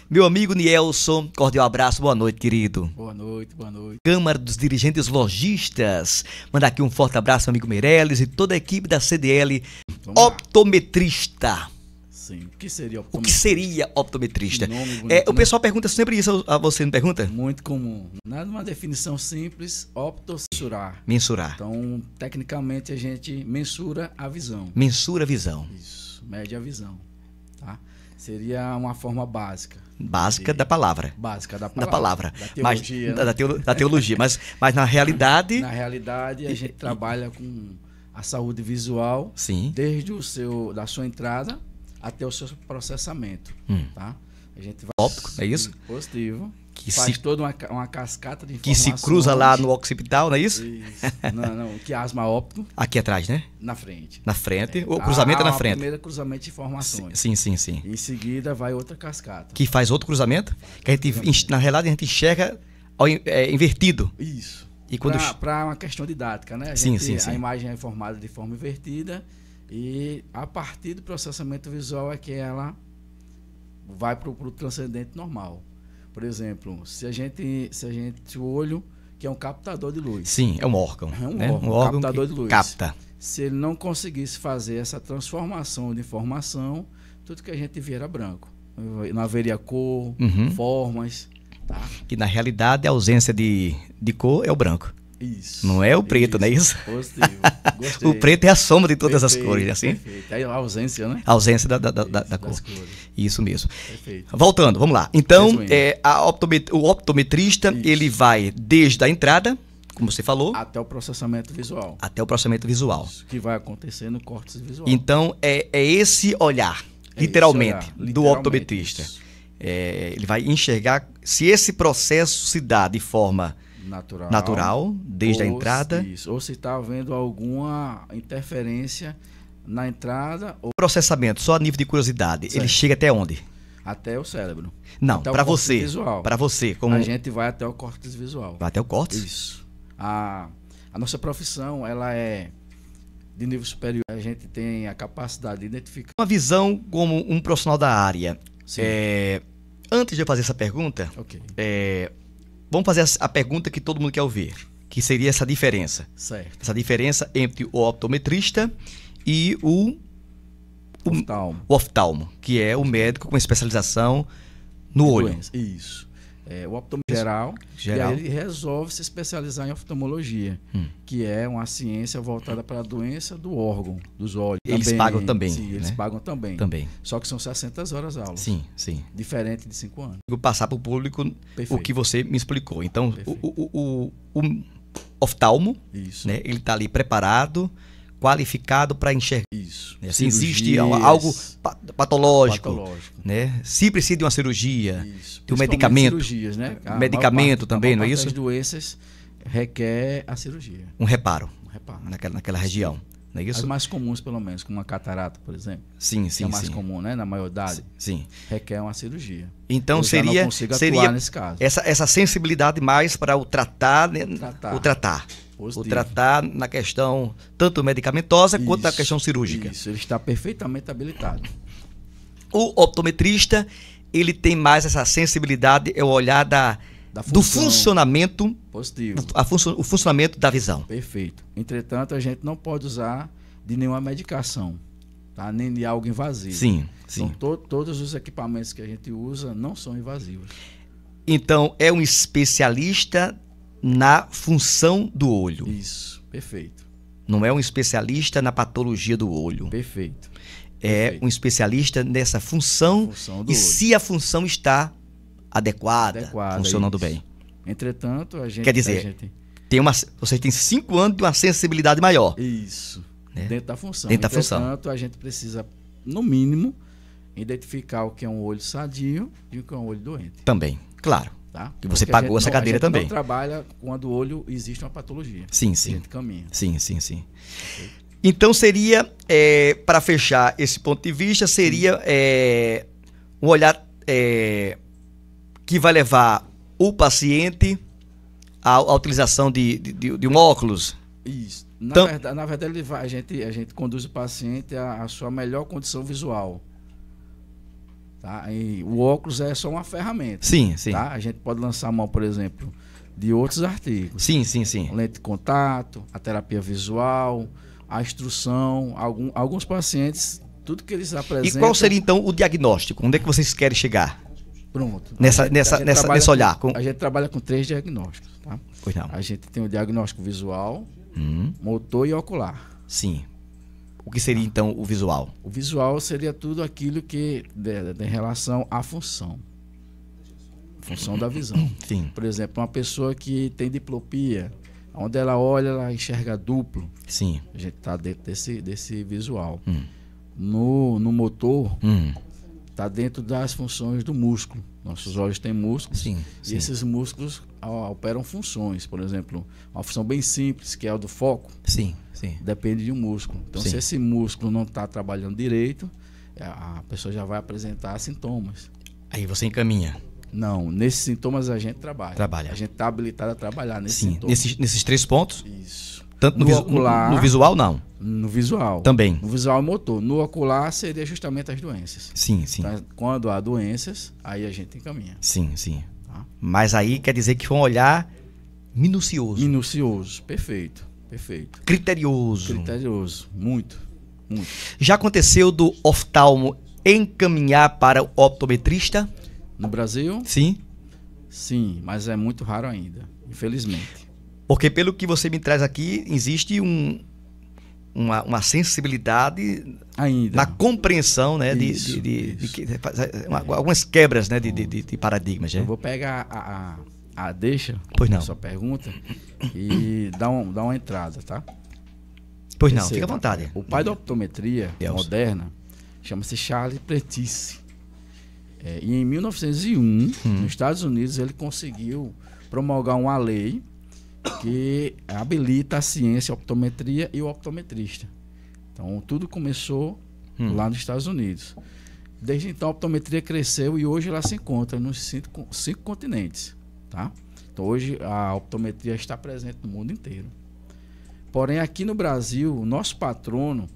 Meu amigo Nielson, cordial abraço, boa noite, querido. Boa noite, boa noite. Câmara dos Dirigentes Lojistas. Manda aqui um forte abraço, meu amigo Meirelles e toda a equipe da CDL Optometrista. Sim, o que seria optometrista? O que seria optometrista? O pessoal pergunta sempre isso a você, não pergunta? Muito comum. Nada, uma definição simples, mensurar. Mensurar. Então, tecnicamente, a gente mensura a visão. Mensura a visão. Isso, mede a visão. Tá? Seria uma forma básica. Básica da palavra. Básica da palavra. Da teologia. Da teologia. Mas na realidade... Na realidade, a gente trabalha com a saúde visual. Sim. Desde da sua entrada até o seu processamento. Tá? A gente vai... Óptico, é isso? Positivo. Que faz toda uma cascata de informações. Que se cruza lá no occipital, não é isso? Isso. Não, que asma óptico. Aqui atrás, né? Na frente. Na frente. O cruzamento é na frente. Primeiro cruzamento de informações. Sim. Em seguida vai outra cascata. Que faz outro cruzamento? Que a gente, na realidade, a gente enxerga invertido. Isso. E quando... Para uma questão didática, né? Sim. A imagem é formada de forma invertida e a partir do processamento visual é que ela vai para o transcendente normal. Por exemplo, se o olho, que é um captador de luz. Sim, é um órgão. É um órgão captador de luz. Capta. Se ele não conseguisse fazer essa transformação de informação, tudo que a gente via era branco. Não haveria cor, formas. Tá? E na realidade a ausência de cor é o branco. Isso. Não é o preto, isso. Não é isso? Positivo. Gostei. O preto é a soma de todas as cores, assim? Perfeito. É a ausência, né? A ausência da cor. Cores. Isso mesmo. Perfeito. Voltando, vamos lá. Então, o optometrista, ele vai desde a entrada, como você falou, até o processamento visual. Até o processamento visual. Isso que vai acontecer no córtex visual. Então, é esse olhar, literalmente, do optometrista. Ele vai enxergar se esse processo se dá de forma natural desde a entrada. Isso, ou se está havendo alguma interferência na entrada. O processamento, só a nível de curiosidade, ele chega até onde? Até o cérebro. Não, para você. Para você. Como... A gente vai até o córtex visual. Vai até o córtex? Isso. A nossa profissão, ela é de nível superior. A gente tem a capacidade de identificar. Uma visão como um profissional da área. Sim. Antes de eu fazer essa pergunta, okay. Vamos fazer a pergunta que todo mundo quer ouvir, que seria essa diferença. Certo. Essa diferença entre o optometrista e o oftalmo, que é o médico com especialização no olho. Isso. O optometrista geral. E aí ele resolve se especializar em oftalmologia, que é uma ciência voltada para a doença do órgão, dos olhos. Eles pagam também. Sim, eles pagam também. Só que são 60 horas aulas. Sim. Diferente de 5 anos. Vou passar para o público o que você me explicou. Então, o oftalmo, né, ele está ali preparado, qualificado para enxergar. Isso. Se existe algo patológico, né? Se precisa de uma cirurgia, de um medicamento. Cirurgias, né? Medicamento também, não é isso? As doenças requer a cirurgia. Um reparo. Naquela região. Não é isso? As mais comuns, pelo menos, como uma catarata, por exemplo. Sim. É mais comum, né? Na maior idade. Sim. Requer uma cirurgia. Então seria nesse caso. Essa sensibilidade mais para o tratar, né? O tratar na questão tanto medicamentosa quanto na questão cirúrgica. Isso, ele está perfeitamente habilitado. O optometrista, ele tem mais essa sensibilidade, é o olhar do funcionamento positivo. O funcionamento da visão. Perfeito. Entretanto, a gente não pode usar de nenhuma medicação, tá? Nem de algo invasivo. Sim. Então, todos os equipamentos que a gente usa não são invasivos. Então, é um especialista na função do olho. Isso, perfeito. Não é um especialista na patologia do olho. Perfeito. É um especialista nessa função do e olho. Se a função está adequada funcionando bem. Entretanto, a gente... Quer dizer, você tem 5 anos de uma sensibilidade maior. Isso, né? Dentro da função. Entretanto, a gente precisa, no mínimo, identificar o que é um olho sadio e o que é um olho doente. Também, claro. Tá? Que você pagou essa cadeira também. A gente não trabalha quando o olho existe uma patologia. Sim. A gente caminha. Sim. Então seria, para fechar esse ponto de vista, seria um olhar que vai levar o paciente à utilização de um óculos. Isso. Na verdade a gente conduz o paciente à sua melhor condição visual. Tá? E o óculos é só uma ferramenta. Sim, sim. Tá? A gente pode lançar mão, por exemplo, de outros artigos. Sim, sim, sim. Lente de contato, a terapia visual, a instrução. Alguns pacientes, tudo que eles E apresentam... qual seria, então, o diagnóstico? Onde é que vocês querem chegar? Pronto. Nesse olhar? A gente trabalha com 3 diagnósticos. Tá? Pois não. A gente tem o diagnóstico visual, motor e ocular. Sim. O que seria, então, o visual? O visual seria tudo aquilo que em relação à função. Função da visão. Sim. Por exemplo, uma pessoa que tem diplopia, onde ela olha, ela enxerga duplo. Sim. A gente está dentro desse visual. No motor, está dentro das funções do músculo. Nossos olhos têm músculos. Sim, e sim. esses músculos operam funções. Por exemplo, uma função bem simples, que é a do foco, Sim, sim. depende de um músculo. Então, Sim. se esse músculo não está trabalhando direito, a pessoa já vai apresentar sintomas. Aí você encaminha. Não, nesses sintomas a gente trabalha. Trabalha. A gente está habilitado a trabalhar nesses Sim. sintomas. Nesses 3 pontos? Isso. Tanto No ocular, no visual, não. No visual. Também. No visual e motor. No ocular seria justamente as doenças. Sim, sim. Então, quando há doenças, aí a gente encaminha. Sim, sim. Tá? Mas aí quer dizer que foi um olhar minucioso, Minucioso. Perfeito. Perfeito. criterioso. Criterioso. Muito. Muito. Já aconteceu do oftalmo encaminhar para o optometrista? No Brasil, Sim. sim, mas é muito raro ainda, infelizmente. Porque pelo que você me traz aqui, existe uma sensibilidade Ainda. na compreensão, né, Isso, algumas quebras, né, de paradigmas, né? Eu vou pegar a deixa Pois não. da sua pergunta e dar uma entrada, tá? Pois não, Perceba, fica à vontade. O pai da optometria Deus. moderna chama-se Charles Pretice. E em 1901, nos Estados Unidos, ele conseguiu promulgar uma lei que habilita a ciência, a optometria e o optometrista. Então, tudo começou lá nos Estados Unidos. Desde então, a optometria cresceu e hoje ela se encontra nos 5 continentes. Tá? Então, hoje a optometria está presente no mundo inteiro. Porém, aqui no Brasil, o nosso patrono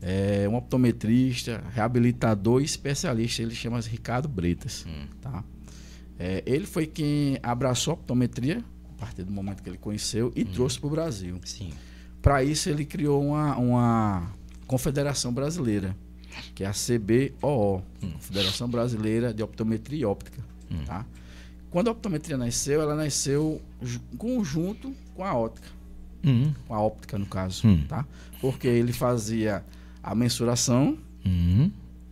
é um optometrista, reabilitador e especialista. Ele chama-se Ricardo Bretas. Tá? Ele foi quem abraçou a optometria a partir do momento que ele conheceu e trouxe para o Brasil. Sim. Para isso, ele criou uma confederação brasileira, que é a CBOO, Confederação Brasileira de Optometria e Óptica. Tá? Quando a optometria nasceu, ela nasceu em conjunto com a óptica. Com a óptica, no caso. Tá? Porque ele fazia a mensuração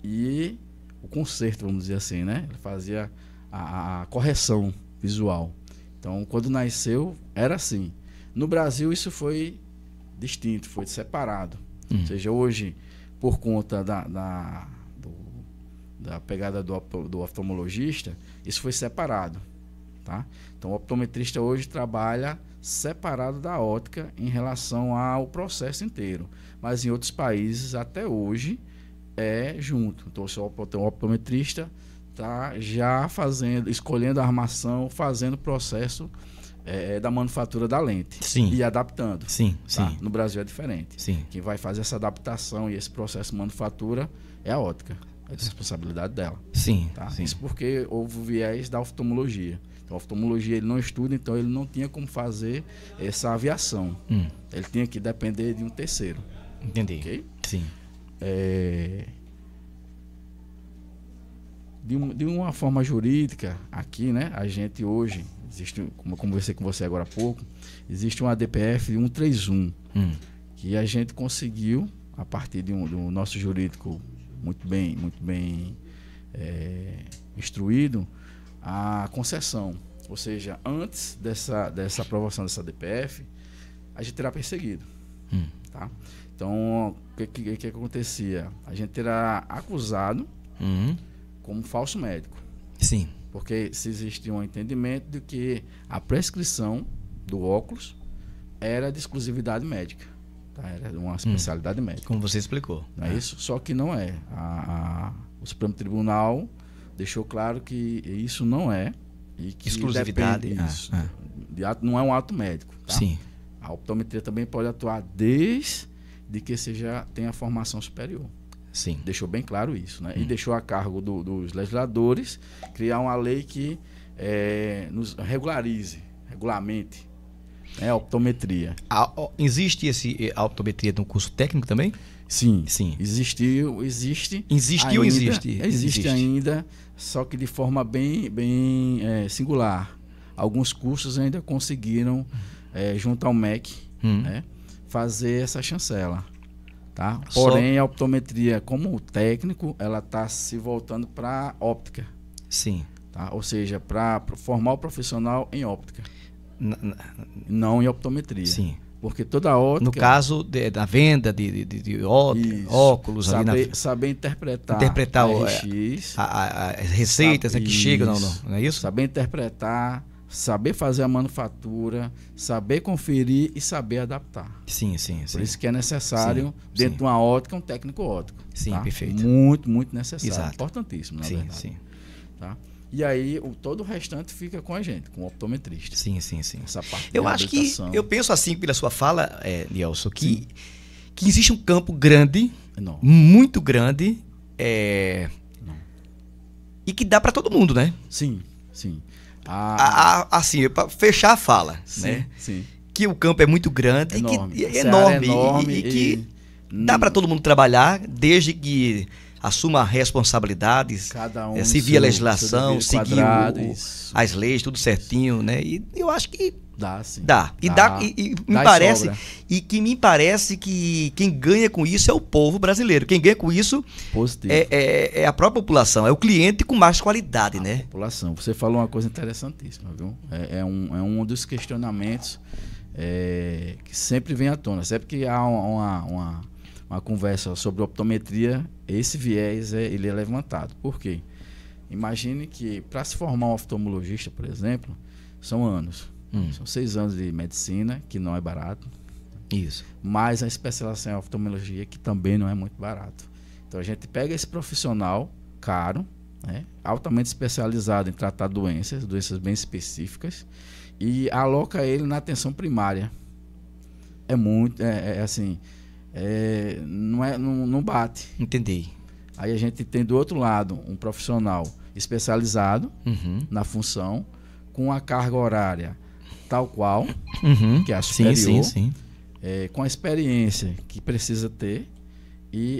e o conserto, vamos dizer assim, né? Ele fazia a correção visual. Então, quando nasceu, era assim. No Brasil, isso foi distinto, foi separado. Ou seja, hoje, por conta da pegada do oftalmologista, isso foi separado. Tá? Então, o optometrista hoje trabalha separado da ótica em relação ao processo inteiro. Mas em outros países, até hoje, é junto. Então, o optometrista está já escolhendo a armação, fazendo o processo da manufatura da lente. Sim. E adaptando. Sim, Tá? sim. No Brasil é diferente. Sim. Quem vai fazer essa adaptação e esse processo de manufatura é a ótica. É a responsabilidade dela. Sim, Tá? sim. Isso porque houve o viés da oftalmologia. Então, a oftalmologia ele não estuda, então ele não tinha como fazer essa aviação. Ele tinha que depender de um terceiro. Entendi. Ok? Sim. De uma forma jurídica, aqui, né, a gente hoje, existe, como eu conversei com você agora há pouco, existe uma DPF 131, que a gente conseguiu, a partir do nosso jurídico muito bem instruído, a concessão. Ou seja, antes dessa aprovação dessa DPF, a gente terá perseguido. Tá? Então, o que acontecia? A gente terá acusado como falso médico. Sim. Porque se existia um entendimento de que a prescrição do óculos era de exclusividade médica. Tá? Era uma especialidade médica. Como você explicou. Não é isso? Só que não é. O Supremo Tribunal deixou claro que isso não é. E que exclusividade. Não é um ato médico. Tá? Sim. A optometria também pode atuar desde que tenha formação superior. Sim. Deixou bem claro isso, né? E deixou a cargo dos legisladores criar uma lei que nos regulamente, né, a optometria. Existe a optometria no curso técnico também? Sim. Sim. Existe ainda, só que de forma bem singular. Alguns cursos ainda conseguiram, junto ao MEC, né, fazer essa chancela. Tá? Porém, a optometria, como técnico, ela está se voltando para óptica. Sim. Tá? Ou seja, para formar o profissional em óptica. Não em optometria. Sim. Porque toda a óptica... No caso da venda de óculos... Saber interpretar o RX, as receitas que chegam, não é isso? Saber interpretar, saber fazer a manufatura, saber conferir e saber adaptar. Sim. Por isso que é necessário, dentro de uma ótica, um técnico óptico. Sim, tá? perfeito. Muito, muito necessário. Exato. Importantíssimo, na verdade. Sim. Tá? E aí, todo o restante fica com a gente, com o optometrista. Sim. Essa parte eu acho que, eu penso assim, pela sua fala, Nielson, que existe um campo grande, muito grande, e que dá para todo mundo, né? Sim. Assim, para fechar a fala, né? Sim. Que o campo é muito grande, enorme. E que dá para todo mundo trabalhar, desde que assuma responsabilidades, cada um seguir a legislação, seguir as leis, tudo certinho, né? E eu acho que dá, sim. Me parece que quem ganha com isso é o povo brasileiro. Quem ganha com isso é a própria população, é o cliente com mais qualidade, né? População. Você falou uma coisa interessantíssima, viu? É um dos questionamentos que sempre vem à tona. Sempre que há uma conversa sobre optometria, esse viés ele é levantado. Por quê? Imagine que para se formar um oftalmologista, por exemplo, são anos. São 6 anos de medicina, que não é barato. Isso. Mais a especialização em oftalmologia, que também não é muito barato. Então a gente pega esse profissional caro, né, altamente especializado em tratar doenças bem específicas, e aloca ele na atenção primária. Não bate. Entendi. Aí a gente tem do outro lado um profissional especializado na função, com a carga horária tal qual, que é a superior, sim. Com a experiência que precisa ter e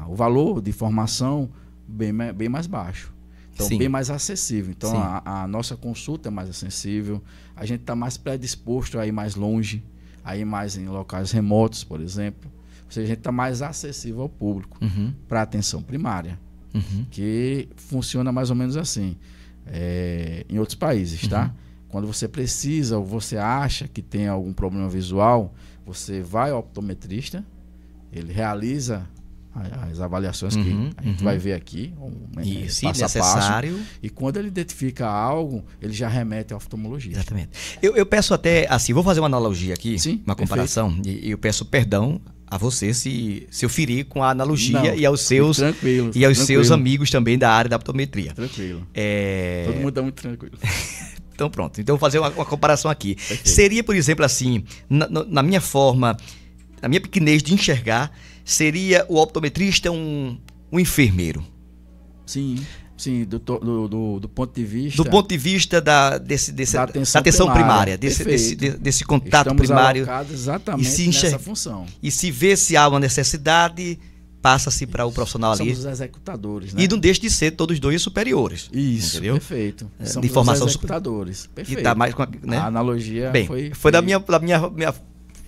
o valor de formação bem mais baixo. Então, bem mais acessível. Então, a nossa consulta é mais acessível, a gente está mais predisposto a ir mais longe, a ir mais em locais remotos, por exemplo. Ou seja, a gente está mais acessível ao público para a atenção primária, que funciona mais ou menos assim. Em outros países, tá? Quando você precisa ou você acha que tem algum problema visual, você vai ao optometrista, ele realiza as avaliações que a gente vai ver aqui, passo a passo, e quando ele identifica algo, ele já remete ao oftalmologista. Exatamente. Eu peço até, assim, vou fazer uma analogia aqui, uma comparação, perfeito. E eu peço perdão a você se eu ferir com a analogia e aos seus amigos também da área da optometria. Tranquilo. Todo mundo está muito tranquilo. Então pronto, então eu vou fazer uma comparação aqui. Perfeito. Seria, por exemplo, assim, na minha forma, na minha pequenez de enxergar, seria o optometrista um enfermeiro? Sim, do ponto de vista... Do ponto de vista da atenção primária, desse contato primário. Estamos alocados exatamente nessa função. E se vê se há uma necessidade, passa-se para o profissional ali. Somos os executadores, né? E não deixa de ser todos dois superiores. Isso, entendeu? Perfeito. Somos de formação os executores. Perfeito. Que tá mais né? A analogia foi da minha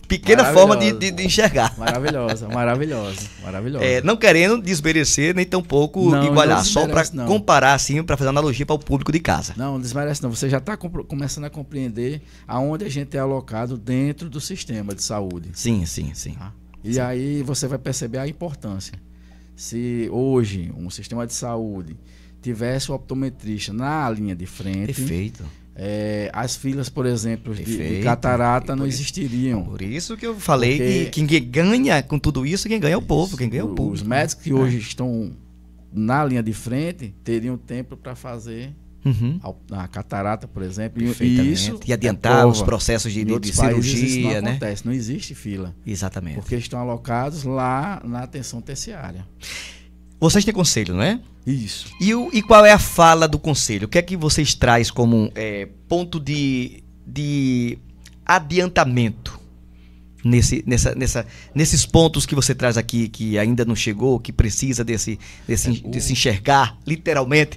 pequena forma de enxergar. Maravilhosa. Não querendo desmerecer, nem tampouco igualar, só para comparar, assim, para fazer analogia para o público de casa. Não desmerece não. Você já está começando a compreender aonde a gente é alocado dentro do sistema de saúde. Sim. Tá? E aí você vai perceber a importância. Se hoje um sistema de saúde tivesse o optometrista na linha de frente... Perfeito. As filas, por exemplo, de catarata não existiriam. Por isso que eu falei que quem ganha com tudo isso, quem ganha é o povo, quem ganha é o povo. Os médicos que hoje estão na linha de frente teriam tempo para fazer a catarata, por exemplo. Perfeitamente. Isso e adiantar os processos de cirurgia, isso não né? acontece, não existe fila. Exatamente. Porque eles estão alocados lá na atenção terciária. Vocês têm conselho, não é? Isso. E qual é a fala do conselho? O que é que vocês trazem como ponto de adiantamento nesses pontos que você traz aqui, que ainda não chegou, que precisa desse enxergar, literalmente,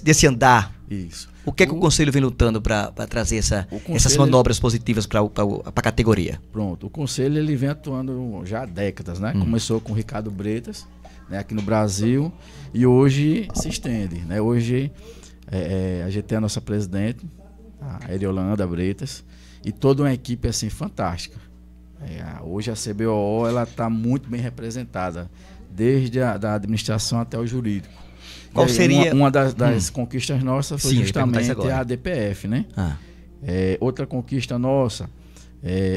desse andar? Isso. O que é que o conselho vem lutando para trazer essas manobras positivas para a categoria? Pronto. O conselho ele vem atuando já há décadas, né? Começou com o Ricardo Bretas, né, aqui no Brasil, e hoje se estende, né? Hoje a gente tem a nossa presidente, a Eriolanda Bretas, e toda uma equipe assim fantástica. Hoje a CBOO ela está muito bem representada, desde da administração até o jurídico. Qual seria uma das conquistas nossas foi justamente a DPF, né? Outra conquista nossa,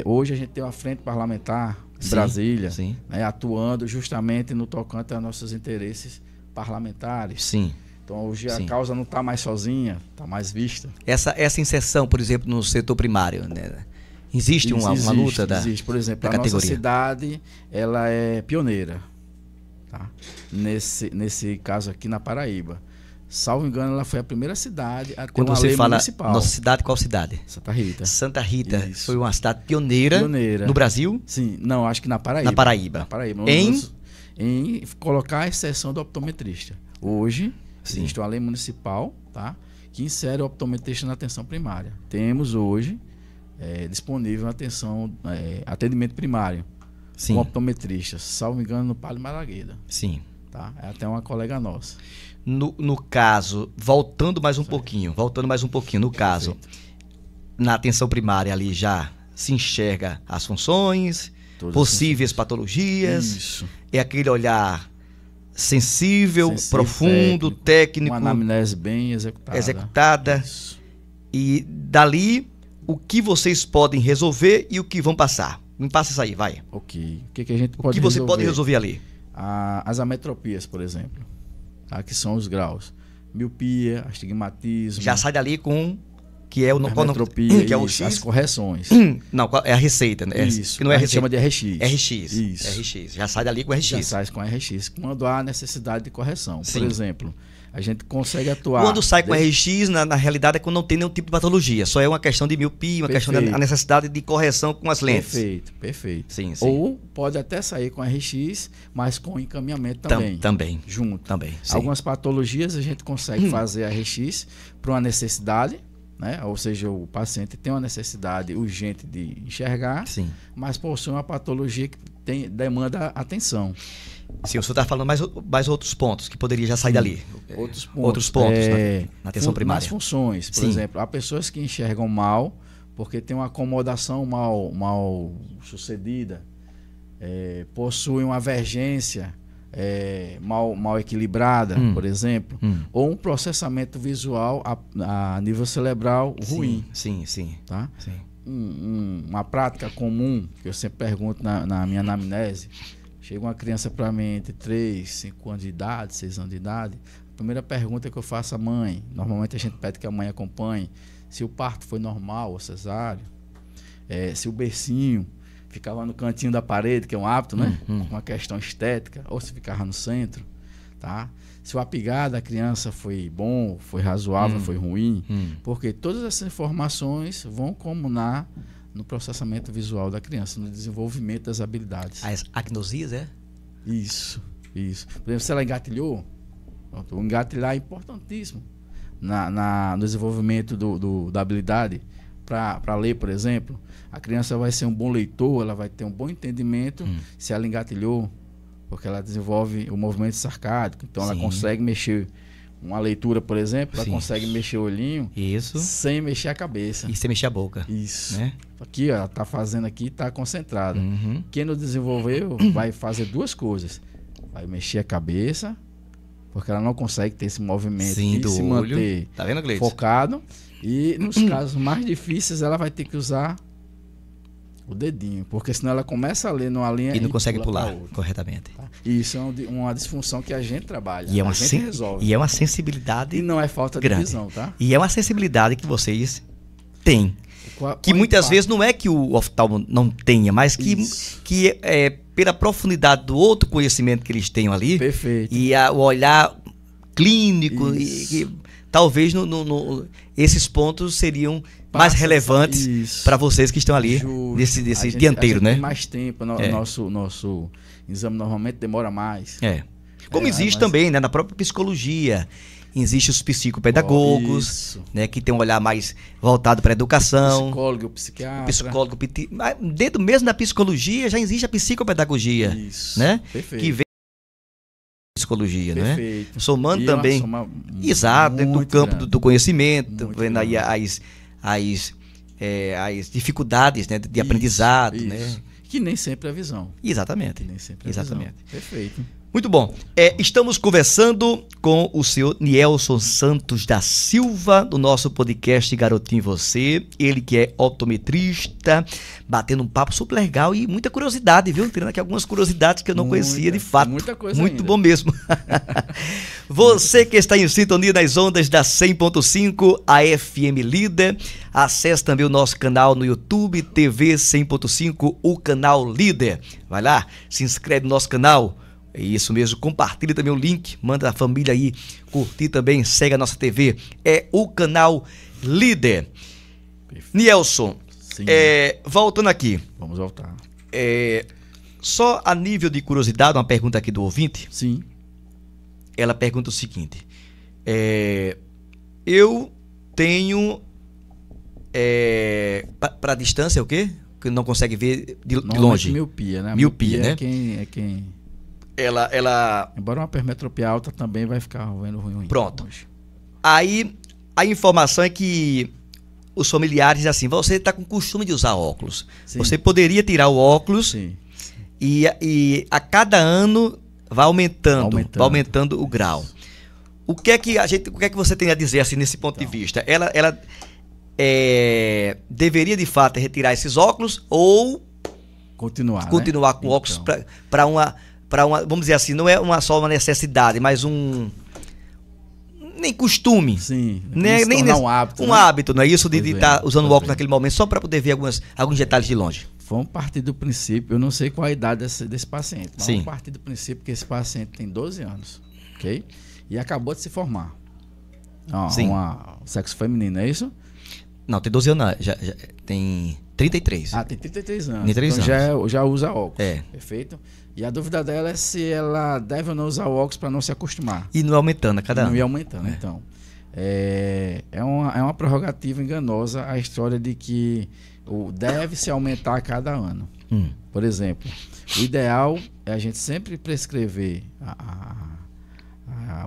hoje a gente tem uma frente parlamentar em Brasília, né, atuando justamente no tocante a nossos interesses parlamentares. Sim. Então hoje a causa não está mais sozinha, está mais vista. Essa inserção, por exemplo, no setor primário, né? Existe uma luta da Existe. Por exemplo, da nossa cidade ela é pioneira, tá? Nesse caso aqui na Paraíba. Salvo engano, ela foi a primeira cidade a ter Quando uma você lei fala municipal. Nossa cidade, qual cidade? Santa Rita. Santa Rita. Isso. Foi uma cidade pioneira no Brasil? Sim, não, acho que na Paraíba. Na Paraíba. Na Paraíba. Em colocar a exceção do optometrista. Hoje, existe uma lei municipal, tá, que insere o optometrista na atenção primária. Temos hoje disponível atendimento primário com optometrista, salvo engano, no Palio Malagueta. Sim. Tá? É até uma colega nossa. No caso, voltando mais um pouquinho, no caso, na atenção primária ali já se enxerga as funções, possíveis patologias, Isso. É aquele olhar sensível, profundo, técnico, uma anamnese bem executada. Isso. E dali, o que vocês podem resolver e o que vão passar. Me passa isso aí, vai. Ok. O que a gente O pode que você pode resolver ali? As ametropias, por exemplo, tá? Que são os graus. Miopia, astigmatismo. Já sai dali com que é o ametropia, que é o X. As correções. Não, é a receita, né? Isso. Que não é a gente chama de RX. RX. Isso. RX. Já sai dali com RX. Já sai com RX, quando há necessidade de correção. Sim. Por exemplo, a gente consegue atuar... Quando sai com RX, na realidade, é quando não tem nenhum tipo de patologia. Só é uma questão de miopia, uma questão da necessidade de correção com as lentes. Perfeito. Sim. Ou pode até sair com RX, mas com encaminhamento também. Também. Junto. Também. Sim. Algumas patologias a gente consegue fazer RX para uma necessidade, né? Ou seja, o paciente tem uma necessidade urgente de enxergar, mas possui uma patologia que demanda atenção. Sim, o senhor está falando mais outros pontos que poderia já sair dali. Outros pontos na atenção primária. Nas funções, por exemplo, há pessoas que enxergam mal porque tem uma acomodação mal sucedida, possuem uma divergência mal equilibrada, por exemplo, ou um processamento visual a nível cerebral ruim. Sim. Tá? Uma prática comum que eu sempre pergunto na minha anamnese: chega uma criança para mim entre 3, 5 anos de idade, 6 anos de idade, a primeira pergunta que eu faço à mãe, normalmente a gente pede que a mãe acompanhe, se o parto foi normal ou cesáreo, se o bercinho ficava no cantinho da parede, que é um hábito, né? Uma questão estética, ou se ficava no centro, tá? Se o apigar da criança foi bom, foi razoável, foi ruim, porque todas essas informações vão comunar no processamento visual da criança, no desenvolvimento das habilidades. As agnosias, Isso. Por exemplo, se ela engatilhou, o engatilhar é importantíssimo no desenvolvimento da habilidade. Para ler, por exemplo, a criança vai ser um bom leitor, ela vai ter um bom entendimento se ela engatilhou, porque ela desenvolve o movimento sarcádico, então ela consegue mexer uma leitura, por exemplo, ela consegue mexer o olhinho sem mexer a cabeça. E sem mexer a boca. Isso. Né? Aqui, ó, ela está fazendo aqui, está concentrada. Quem não desenvolveu vai fazer duas coisas. Vai mexer a cabeça, porque ela não consegue ter esse movimento e se manter focado. E nos casos mais difíceis, ela vai ter que usar O dedinho, porque senão ela começa a ler numa linha E não consegue pula pra pular outra, corretamente. tá? E isso é uma disfunção que a gente trabalha, E é a gente resolve. e é uma sensibilidade E não é falta grande. de visão, tá? E é uma sensibilidade que vocês têm. Que muitas vezes não é que o oftalmo não tenha, mas que pela profundidade do outro conhecimento que eles tenham ali. Perfeito. E o olhar clínico, talvez esses pontos seriam mais relevantes para vocês que estão ali nesse dianteiro, né? Tem mais tempo, nosso exame normalmente demora mais. Como existe também, né, na própria psicologia. Existem os psicopedagogos, né, que tem um olhar mais voltado para a educação. Psicólogo, psiquiatra. Psicólogo, dentro mesmo da psicologia já existe a psicopedagogia, né? Perfeito. Que vem da psicologia, Perfeito. né? Somando também. Exato, dentro do campo do conhecimento, vendo aí as dificuldades, né, de aprendizado, né? Que nem sempre é a visão. Exatamente. Que nem sempre é Exatamente. visão. Perfeito. Muito bom. Estamos conversando com o senhor Nielson Santos da Silva, do nosso podcast Garotinho Você. Ele que é optometrista, batendo um papo super legal e muita curiosidade, viu? Tirando aqui algumas curiosidades que eu não conhecia de fato. Muita coisa Muito ainda. bom mesmo. Você que está em sintonia nas ondas da 100.5, a FM Líder. Acesse também o nosso canal no YouTube, TV 100.5, o canal Líder. Vai lá, se inscreve no nosso canal. É isso mesmo, compartilha também o link, manda a família aí curtir também, segue a nossa TV, é o canal Líder. Nielson, voltando aqui. Vamos voltar. Só a nível de curiosidade, uma pergunta aqui do ouvinte. Sim. Ela pergunta o seguinte, eu tenho, para distância o quê? Que não consegue ver de longe. Miopia, né? Miopia, né? É quem... Ela... Embora uma hipermetropia alta também vai ficar vendo ruim. Pronto. Aí a informação é que os familiares dizem assim, você está com costume de usar óculos. Sim. Você poderia tirar o óculos. Sim. E a cada ano vai aumentando o grau. O que é que você tem a dizer assim nesse ponto de vista? Ela deveria de fato retirar esses óculos ou continuar com óculos para uma, vamos dizer assim, não é só uma necessidade, mas nem costume. Sim. Nem um hábito. Um hábito, não é isso? De estar usando o óculos naquele momento, só para poder ver alguns detalhes de longe. Vamos partir do princípio, eu não sei qual a idade desse paciente, mas Sim. vamos partir do princípio que esse paciente tem 12 anos, ok? E acabou de se formar. Sim. Sexo feminino, é isso? Não, tem 12 anos, já tem 33. Tem 33 anos. 33 então já usa óculos. Perfeito. E a dúvida dela é se ela deve ou não usar óculos para não se acostumar. E não aumentando a cada ano. Não ia aumentando, então. É uma prerrogativa enganosa a história de que deve se aumentar a cada ano. Por exemplo, o ideal é a gente sempre prescrever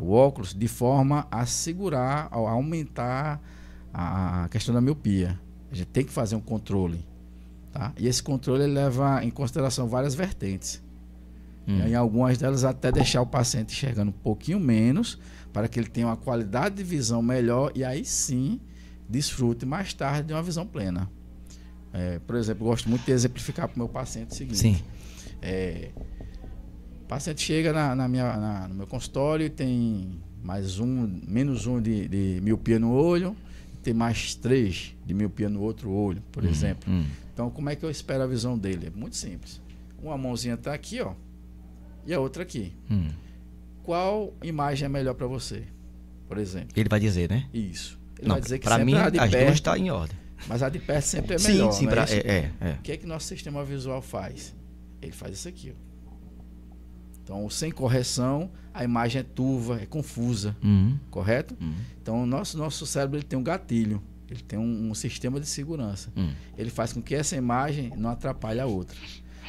o óculos de forma a segurar, a aumentar a questão da miopia. A gente tem que fazer um controle. Tá? E esse controle leva em consideração várias vertentes. Em algumas delas até deixar o paciente enxergando um pouquinho menos para que ele tenha uma qualidade de visão melhor e aí sim desfrute mais tarde de uma visão plena. Por exemplo, eu gosto muito de exemplificar para o meu paciente o seguinte. Sim. O paciente chega no meu consultório e tem menos um de miopia no olho, tem mais 3 de miopia no outro olho, por exemplo. Então, como é que eu espero a visão dele? É muito simples. Uma mãozinha está aqui, ó, e a outra aqui. Qual imagem é melhor para você, por exemplo? Ele vai dizer, né? Isso. Ele vai dizer que para sempre mim, a de as perto, duas estão em ordem. mas a de perto sempre é melhor. Sim, O que é que nosso sistema visual faz? Ele faz isso aqui, ó. Então, sem correção, a imagem é turva, é confusa, correto? Então, o nosso cérebro ele tem um gatilho, ele tem um sistema de segurança. Ele faz com que essa imagem não atrapalhe a outra.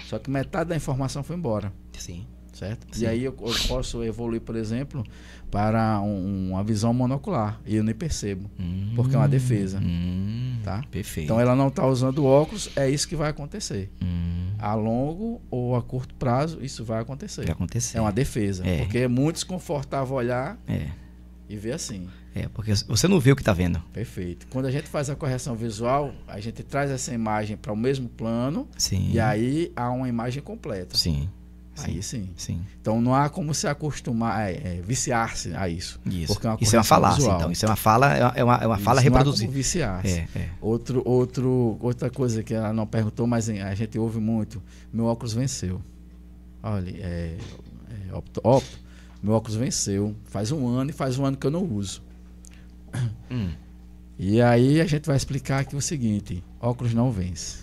Só que metade da informação foi embora. Sim. Certo? Sim. E aí eu posso evoluir, por exemplo, para uma visão monocular. E eu nem percebo, porque é uma defesa. Tá? Perfeito. Então, ela não está usando óculos, é isso que vai acontecer. A longo ou a curto prazo, isso vai acontecer. Vai acontecer. É uma defesa. Porque é muito desconfortável olhar e vê assim. Porque você não vê o que está vendo. Perfeito. Quando a gente faz a correção visual, a gente traz essa imagem para o mesmo plano. Sim. E aí há uma imagem completa. Sim. Aí sim. Sim. Então não há como se acostumar, viciar-se a isso. Isso. Porque Isso é uma falácia, visual. então. Isso é uma fala, é uma fala reproduzida. Não há como viciar-se. Outra coisa que ela não perguntou, mas a gente ouve muito. Meu óculos venceu. Olha, meu óculos venceu. Faz um ano que eu não uso. E aí a gente vai explicar aqui o seguinte: óculos não vence.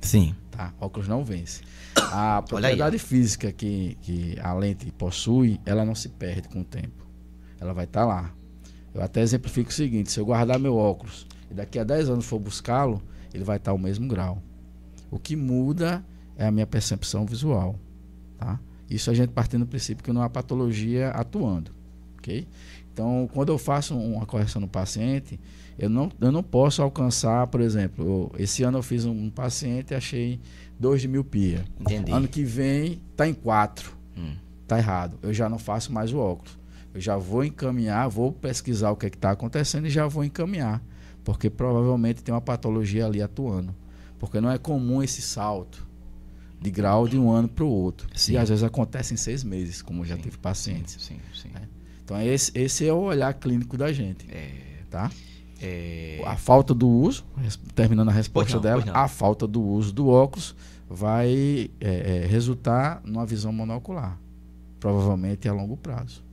Sim. Tá? Óculos não vence. A propriedade física que a lente possui, ela não se perde com o tempo. Ela vai estar lá. Eu até exemplifico o seguinte: se eu guardar meu óculos e daqui a 10 anos for buscá-lo, ele vai estar ao mesmo grau. O que muda é a minha percepção visual. Tá? Isso a gente partindo do princípio que não há patologia atuando. Okay? Então, quando eu faço uma correção no paciente, eu não posso alcançar, por exemplo, esse ano eu fiz um paciente e achei 2 de miopia. Entendi. Ano que vem está em 4. Está errado. Eu já não faço mais o óculos. Eu já vou encaminhar, vou pesquisar o que está acontecendo e já vou encaminhar. Porque provavelmente tem uma patologia ali atuando. Porque não é comum esse salto de grau de um ano para o outro. Sim. E às vezes acontece em 6 meses, como já tive pacientes. Sim. Então esse é o olhar clínico da gente. Tá? A falta do uso, terminando a resposta dela, a falta do uso do óculos vai resultar numa visão monocular, provavelmente a longo prazo.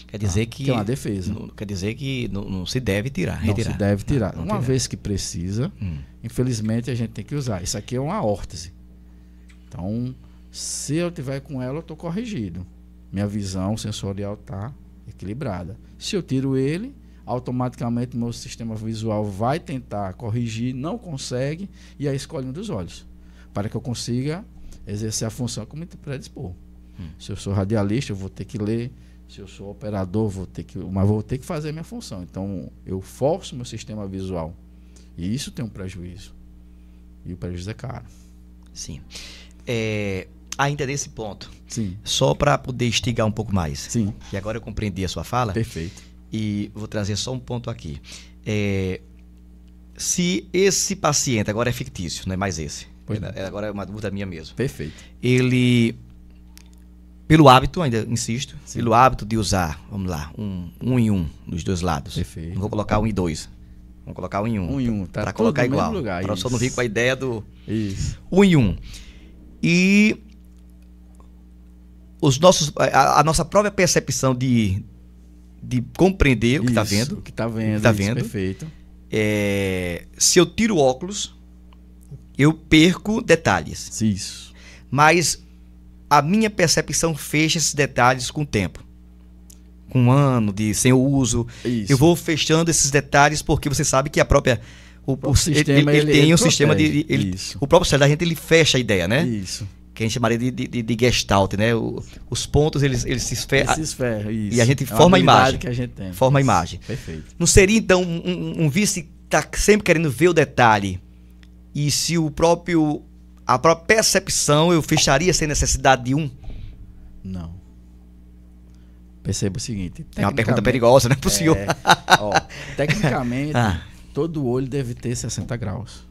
Quer dizer que é uma defesa. Quer dizer que não se deve tirar, não se deve tirar. Não uma tirar. Vez que precisa, infelizmente a gente tem que usar. Isso aqui é uma órtese. Então, se eu tiver com ela, eu estou corrigido. Minha visão sensorial está equilibrada. Se eu tiro ele, automaticamente meu sistema visual vai tentar corrigir, não consegue, e aí escolhe um dos olhos, para que eu consiga exercer a função que me predispor. Se eu sou radialista, eu vou ter que ler. Se eu sou operador, vou ter que fazer a minha função. Então, eu forço meu sistema visual. E isso tem um prejuízo. E o prejuízo é caro. Sim. Ainda nesse ponto, sim, só para poder instigar um pouco mais, sim, que agora eu compreendi a sua fala. Perfeito. E vou trazer só um ponto aqui. Se esse paciente, agora é fictício, não é mais esse, agora é uma dúvida minha mesmo. Perfeito. Ele, pelo hábito, ainda insisto, sim, pelo hábito de usar, vamos lá, um em um nos dois lados. Perfeito. Não vou colocar um em dois. Vamos colocar um em um. Um em um, tá? Para colocar igual. Para só não vir com a ideia do um em um. E a nossa própria percepção de compreender o que está vendo. O que está vendo. Perfeito. Se eu tiro o óculos, eu perco detalhes. Isso. Mas a minha percepção fecha esses detalhes com o tempo. Com um ano sem o uso. Isso. Eu vou fechando esses detalhes porque você sabe que a própria... O sistema, ele tem um sistema de... O próprio cérebro da gente, ele fecha a ideia, né? Isso. Que a gente chamaria de gestalt, né? Os pontos, eles se esferram. Isso. E a gente forma a imagem. Que a gente tem. Forma a imagem. Perfeito. Não seria, então, um vice tá sempre querendo ver o detalhe, e se a própria percepção eu fecharia sem necessidade de um? Não. Perceba o seguinte. É uma pergunta perigosa, né, pro senhor? Tecnicamente, todo olho deve ter 60 graus.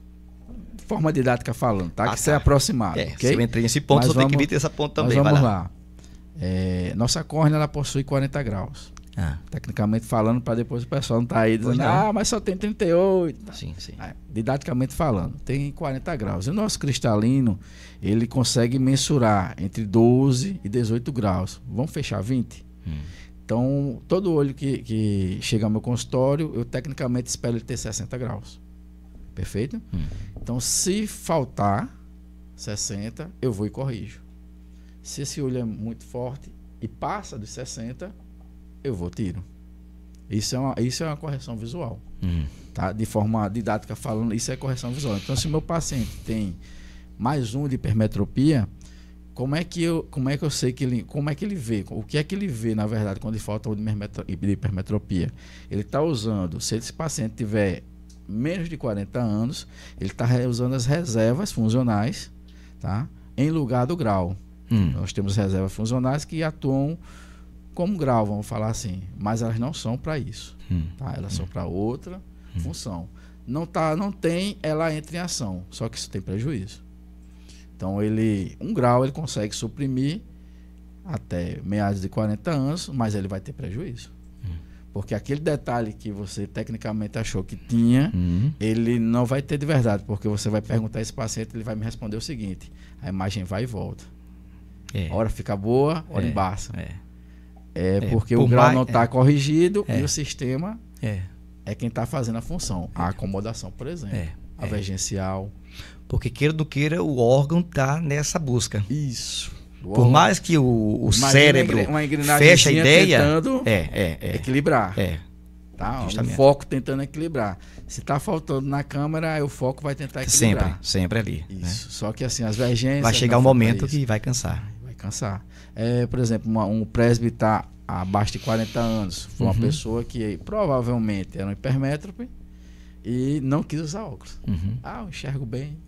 Forma didática falando, tá? Que você é aproximado. Okay? Se eu entrei nesse ponto, só tem que vir esse ponto também. Mas vamos lá. Nossa córnea, ela possui 40 graus. Tecnicamente falando, para depois o pessoal não tá aí dizendo, mas só tem 38. Sim. Didaticamente falando, tem 40 graus. E o nosso cristalino, ele consegue mensurar entre 12 e 18 graus. Vamos fechar 20? Então, todo olho que chega ao meu consultório, eu tecnicamente espero ele ter 60 graus. Perfeito? Então, se faltar 60, eu vou e corrijo. Se esse olho é muito forte e passa dos 60, eu vou tiro. Isso é uma correção visual. Tá? De forma didática falando, isso é correção visual. Então, se o meu paciente tem mais um de hipermetropia, como é que eu sei como é que ele vê? O que é que ele vê, na verdade, quando ele falta de hipermetropia? Ele está usando, se esse paciente tiver menos de 40 anos, ele está usando as reservas funcionais, tá? Em lugar do grau. Nós temos reservas funcionais que atuam como grau, vamos falar assim, mas elas não são para isso, tá? Elas são para outra função. Não tem, ela entra em ação, só que isso tem prejuízo. Então um grau ele consegue suprimir até meados de 40 anos, mas ele vai ter prejuízo. Porque aquele detalhe que você tecnicamente achou que tinha, ele não vai ter de verdade, porque você vai perguntar a esse paciente, ele vai me responder o seguinte: a imagem vai e volta. Hora fica boa, hora embaça. Porque o grau não está corrigido e o sistema é quem está fazendo a função. A acomodação, por exemplo, a vergencial. Porque queira ou não queira, o órgão está nessa busca. Isso. Por mais que o cérebro feche a ideia, tentando equilibrar. Tá? O foco tentando equilibrar. Se está faltando na câmera, o foco vai tentar equilibrar. Sempre ali. Isso. Né? Só que assim, as vergências... Vai chegar um momento que vai cansar. Vai cansar. Por exemplo, um presbítero está abaixo de 40 anos. Foi uma pessoa que provavelmente era um hipermétrope e não quis usar óculos. Eu enxergo bem.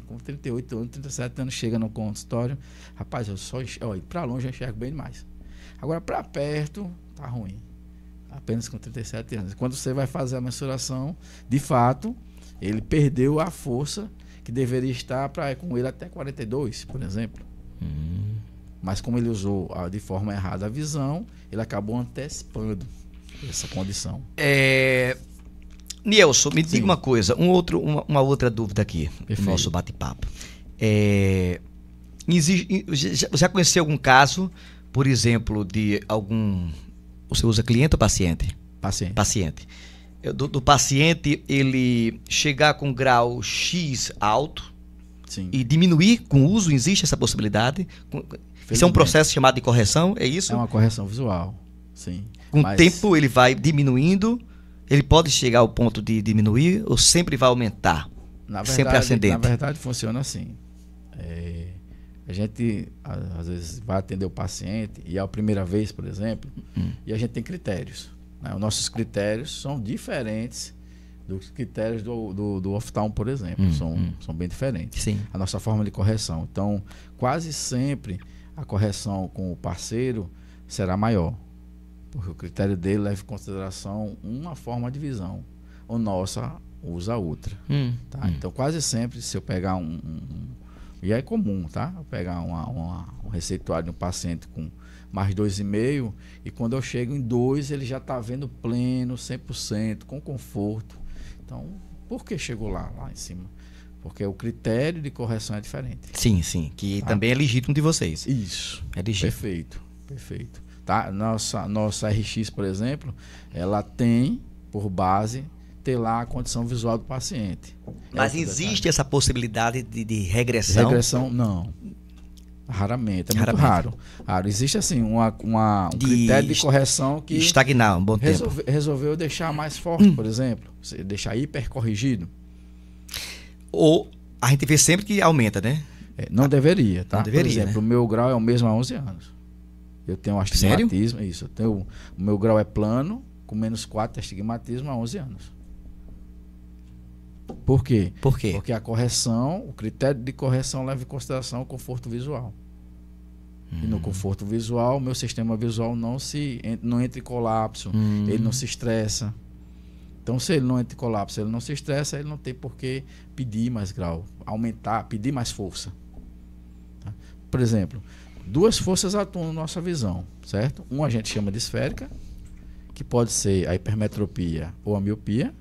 Com 38 anos, 37 anos, chega no consultório. Rapaz, eu só enxergo, pra longe eu enxergo bem demais. Agora, pra perto, tá ruim. Apenas com 37 anos. Quando você vai fazer a mensuração, de fato, ele perdeu a força que deveria estar com ele até 42, por exemplo. Mas como ele usou de forma errada a visão, ele acabou antecipando essa condição. Nielson, me diga uma coisa, uma outra dúvida aqui no nosso bate-papo. Já conheceu algum caso, por exemplo, de algum... Você usa cliente ou paciente? Paciente. Do paciente, ele chegar com grau X alto e diminuir com o uso, existe essa possibilidade? Isso é um processo chamado de correção, é isso? É uma correção visual, sim. Com o tempo ele vai diminuindo. Ele pode chegar ao ponto de diminuir ou sempre vai aumentar? Sempre ascendente? Na verdade, funciona assim. A gente, às vezes, vai atender o paciente e é a primeira vez, por exemplo, e a gente tem critérios. Né? Os nossos critérios são diferentes dos critérios do oftalmo, por exemplo. São bem diferentes. Sim. A nossa forma de correção. Então, quase sempre a correção com o parceiro será maior. Porque o critério dele leva em consideração uma forma de visão. O nossa usa outra. Tá? Então, quase sempre, se eu pegar e é comum, tá? Eu pegar um receituário de um paciente com mais 2,5 e quando eu chego em 2, ele já está vendo pleno, 100%, com conforto. Então, por que chegou lá em cima? Porque o critério de correção é diferente. Sim. Que também é legítimo de vocês. Isso. É legítimo. Perfeito. Tá? Nossa RX, por exemplo, ela tem por base ter lá a condição visual do paciente. Mas existe essa possibilidade de regressão? Regressão, não. Raramente, muito raro. Existe assim um critério de correção que estagnar um bom tempo. Resolveu deixar mais forte, por exemplo, deixar hipercorrigido. Ou a gente vê sempre que aumenta, né? Não deveria, tá? Não deveria, por exemplo, o meu grau é o mesmo há 11 anos. Eu tenho astigmatismo. Sério? Isso. O meu grau é plano, com -4 de astigmatismo há 11 anos. Por quê? Porque a correção, o critério de correção leva em consideração o conforto visual. E no conforto visual, o meu sistema visual não entra em colapso, ele não se estressa. Então, se ele não entra em colapso, ele não se estressa, ele não tem por que pedir mais grau, pedir mais força. Tá? Por exemplo, 2 forças atuam na nossa visão, certo? Uma a gente chama de esférica, que pode ser a hipermetropia ou a miopia,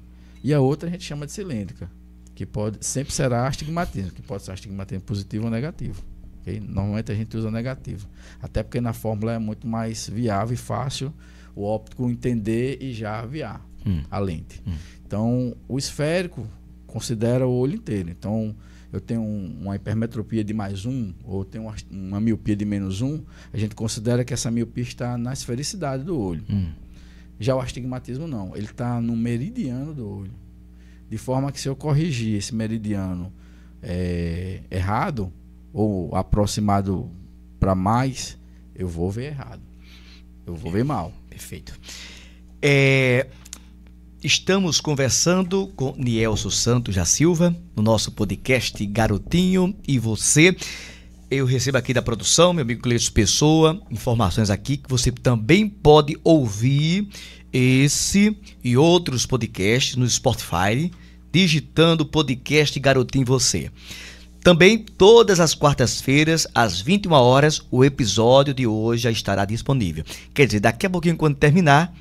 e a outra a gente chama de cilíndrica, que sempre será astigmatismo, que pode ser astigmatismo positivo ou negativo. Okay? Normalmente a gente usa negativo, até porque na fórmula é muito mais viável e fácil o óptico entender e já aviar a lente. Então, o esférico considera o olho inteiro. Então, eu tenho uma hipermetropia de +1 ou tenho uma miopia de -1, a gente considera que essa miopia está na esfericidade do olho. Já o astigmatismo não, ele está no meridiano do olho. De forma que se eu corrigir esse meridiano errado ou aproximado para mais, eu vou ver errado. Eu vou ver mal. Perfeito. Estamos conversando com Nielson Santos da Silva, no nosso podcast Garotinho e Você. eu recebo aqui da produção, meu amigo Cleiton Pessoa, informações aqui que você também pode ouvir esse e outros podcasts no Spotify, digitando podcast Garotinho Você. Também todas as quartas-feiras, às 21 horas, o episódio de hoje já estará disponível. Quer dizer, daqui a pouquinho, quando terminar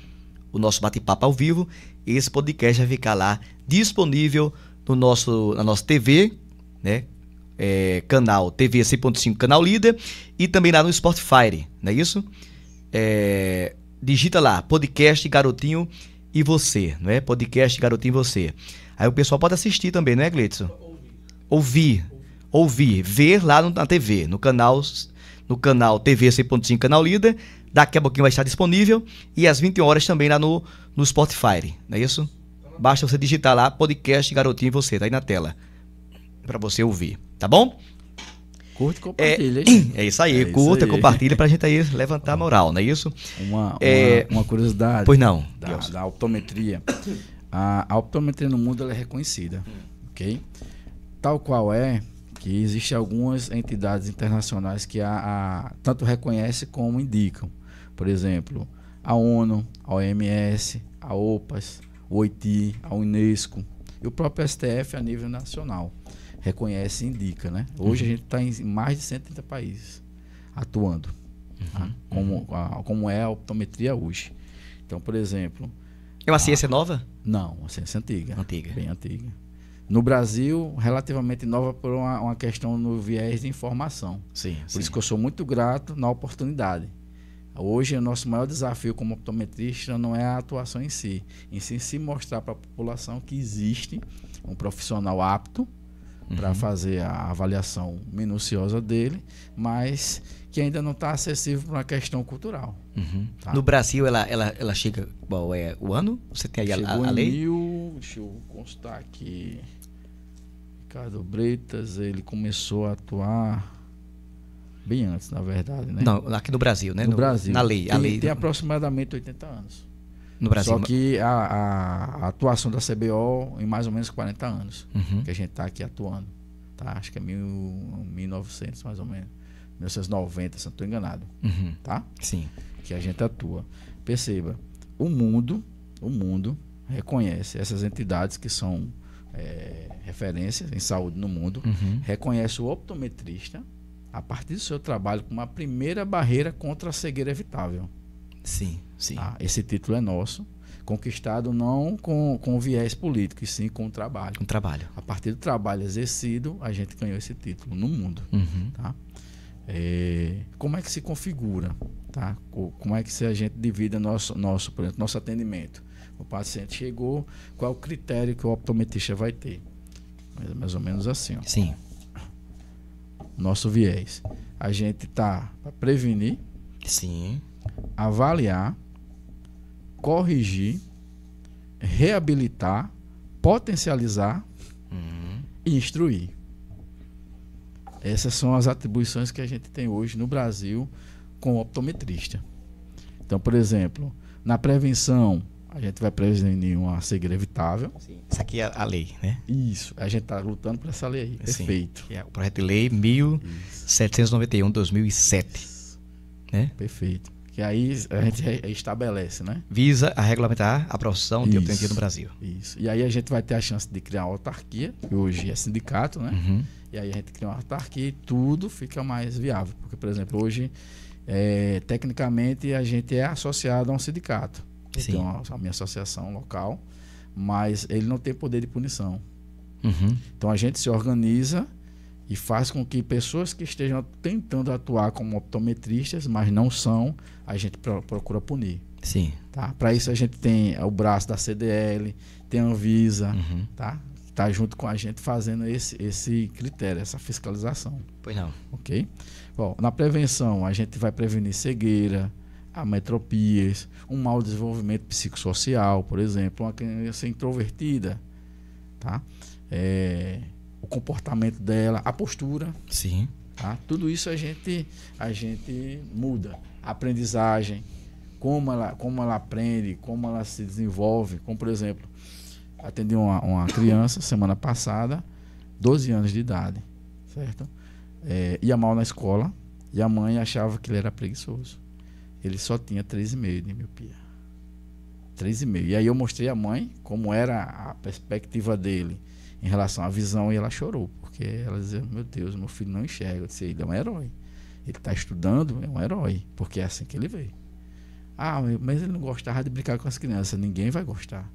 o nosso bate-papo ao vivo, esse podcast vai ficar lá disponível na nossa TV, né? Canal TV 100.5, canal líder, e também lá no Spotify, não é isso? Digita lá, podcast Garotinho e Você, não é? Podcast Garotinho e Você. Aí o pessoal pode assistir também, não é, Gleidson? Ouvir, ver lá na TV, no canal TV 100.5, canal líder. Daqui a pouquinho vai estar disponível, e às 21 horas também lá no Spotify, não é isso? Basta você digitar lá, podcast Garotinho e Você, tá aí na tela, para você ouvir, tá bom? Curte e compartilha. É isso aí, curta, compartilha pra gente aí levantar a moral, não é isso? Uma curiosidade. Pois não. Da optometria. A optometria no mundo ela é reconhecida, ok? Tal qual é que existem algumas entidades internacionais que tanto reconhecem como indicam. Por exemplo, a ONU, a OMS, a OPAS, o OIT, a Unesco e o próprio STF a nível nacional. Reconhece e indica, né? Hoje a gente está em mais de 130 países atuando, tá? Como é a optometria hoje. Então, por exemplo... É uma ciência nova? Não, uma ciência antiga. Bem antiga. No Brasil, relativamente nova por uma questão no viés de informação. Por isso que eu sou muito grato na oportunidade. Hoje, o nosso maior desafio como optometrista não é a atuação em si mostrar para a população que existe um profissional apto para fazer a avaliação minuciosa dele, mas que ainda não está acessível por uma questão cultural. Tá? No Brasil, ela chega... Qual é o ano? Você tem aí a lei? Deixa eu constar aqui. Ricardo Bretas, ele começou a atuar bem antes, na verdade, né? Não, aqui no Brasil, né? No Brasil. Na lei. Tem aproximadamente 80 anos. No Brasil. Só que a atuação da CBO em mais ou menos 40 anos que a gente está aqui atuando. Tá? Acho que é 1900, mais ou menos. 1990, se não estou enganado. Tá? Sim. Que a gente atua. Perceba, o mundo reconhece essas entidades que são referências em saúde no mundo, reconhece o optometrista a partir do seu trabalho como a primeira barreira contra a cegueira evitável. Sim. Tá? Esse título é nosso, conquistado não com viés político, e sim com o trabalho. A partir do trabalho exercido, a gente ganhou esse título no mundo. Tá? Como é que se configura? Tá? Como é que a gente divide por exemplo, nosso atendimento? O paciente chegou, qual é o critério que o optometrista vai ter? Mais ou menos assim. Ó. Sim. Nosso viés. A gente está para prevenir, sim, avaliar, corrigir, reabilitar, potencializar e instruir. Essas são as atribuições que a gente tem hoje no Brasil com o optometrista. Então, por exemplo, na prevenção, a gente vai prevenir uma cegueira evitável. Sim. Isso aqui é a lei, né? Isso. A gente está lutando por essa lei aí. Perfeito. Que é o projeto de lei 1791, 2007. Né? Perfeito. Que aí a gente estabelece, né? Visa a regulamentar a profissão de optometria no Brasil. Isso. E aí a gente vai ter a chance de criar uma autarquia, que hoje é sindicato, né? E aí a gente cria uma autarquia e tudo fica mais viável. Porque, por exemplo, hoje, tecnicamente, a gente é associado a um sindicato. Então, a minha associação local, mas ele não tem poder de punição. Então, a gente se organiza e faz com que pessoas que estejam tentando atuar como optometristas, mas não são, a gente procura punir. Sim. Tá? Para isso, a gente tem o braço da CDL, tem a Anvisa, tá? Está junto com a gente fazendo esse critério, essa fiscalização. Pois não. Ok? Bom, na prevenção, a gente vai prevenir cegueira, ametropias, um mau desenvolvimento psicossocial, por exemplo, uma criança introvertida, tá? O comportamento dela, a postura. Sim. Tá? Tudo isso a gente muda. A aprendizagem, como ela aprende, como ela se desenvolve. Como, por exemplo, atendi uma criança semana passada, 12 anos de idade, certo? ia mal na escola e a mãe achava que ele era preguiçoso. Ele só tinha 3,5 de miopia. 3,5. E aí eu mostrei à mãe como era a perspectiva dele em relação à visão e ela chorou, porque ela dizia, meu Deus, meu filho não enxerga. Eu disse, ele é um herói. Ele está estudando, é um herói, porque é assim que ele vê. Ah, mas ele não gostava de brincar com as crianças. Ninguém vai gostar.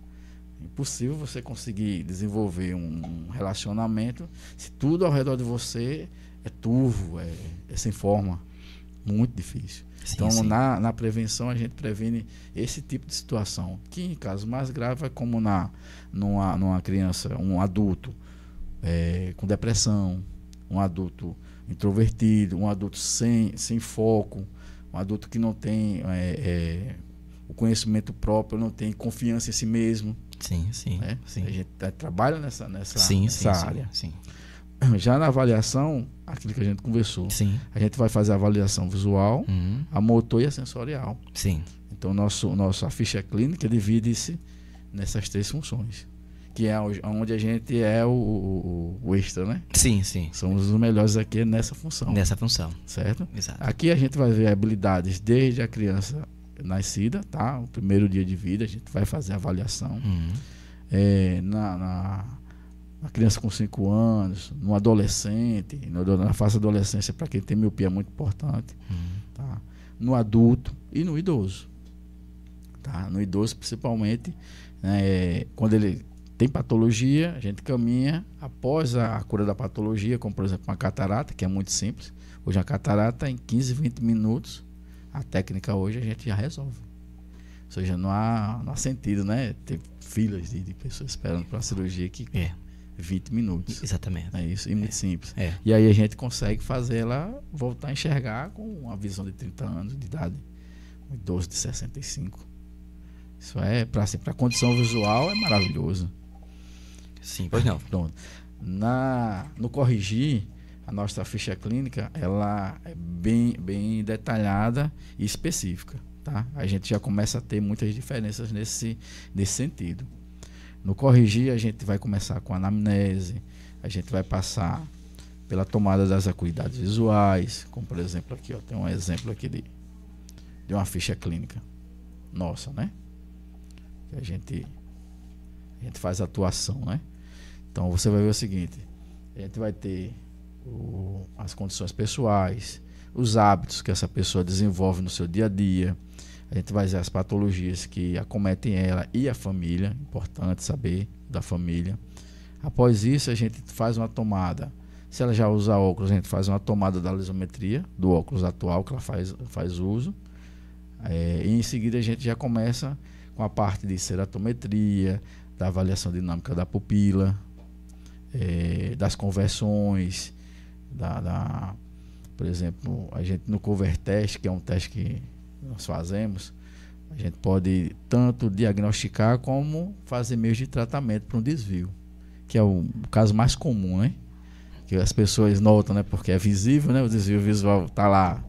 É impossível você conseguir desenvolver um relacionamento se tudo ao redor de você é turvo, é sem forma. Muito difícil. Sim, então, sim. Na prevenção, a gente previne esse tipo de situação, que em casos mais graves é como numa criança, um adulto com depressão, um adulto introvertido, um adulto sem foco, um adulto que não tem o conhecimento próprio, não tem confiança em si mesmo. Sim, sim. Né? Sim. A gente trabalha nessa sim, área. Sim, sim. Já na avaliação, aquilo que a gente conversou, sim. A gente vai fazer a avaliação visual, a motor e a sensorial. Sim. Então, a ficha clínica divide-se nessas 3 funções, que é onde a gente é o extra, né? Sim, sim. Somos os melhores aqui nessa função. Nessa função. Certo? Exato. Aqui a gente vai ver habilidades desde a criança nascida, tá? O primeiro dia de vida, a gente vai fazer a avaliação. Na criança com 5 anos, no adolescente, na fase da adolescência, para quem tem miopia é muito importante, tá? No adulto e no idoso. Tá? No idoso, principalmente, quando ele tem patologia, a gente caminha após a cura da patologia, como por exemplo uma catarata, que é muito simples. Hoje a catarata, em 15, 20 minutos, a técnica hoje a gente já resolve. Ou seja, não há sentido, né? Ter filas de pessoas esperando para uma cirurgia que 20 minutos. Exatamente. É isso, e muito simples. E aí a gente consegue fazer ela voltar a enxergar com uma visão de 30 anos de idade, um idoso de 65. Isso para a condição visual é maravilhoso. Sim, pois não. Pronto. No corrigir, a nossa ficha clínica ela é bem detalhada e específica. Tá? A gente já começa a ter muitas diferenças nesse sentido. No corrigir, a gente vai começar com a anamnese, a gente vai passar pela tomada das acuidades visuais, como por exemplo aqui, tem um exemplo aqui de uma ficha clínica nossa, né? Que a gente faz a atuação, né? Então você vai ver o seguinte, a gente vai ter as condições pessoais, os hábitos que essa pessoa desenvolve no seu dia a dia. A gente vai ver as patologias que acometem ela e a família, importante saber da família. Após isso, a gente faz uma tomada. Se ela já usa óculos, a gente faz uma tomada da lisometria, do óculos atual que ela faz uso. E em seguida, a gente já começa com a parte de ceratometria, da avaliação dinâmica da pupila, das conversões, por exemplo, a gente no cover test, que é um teste que nós fazemos, a gente pode tanto diagnosticar como fazer meios de tratamento para um desvio, que é o caso mais comum, né? Que as pessoas notam, né? Porque é visível, né? O desvio visual está lá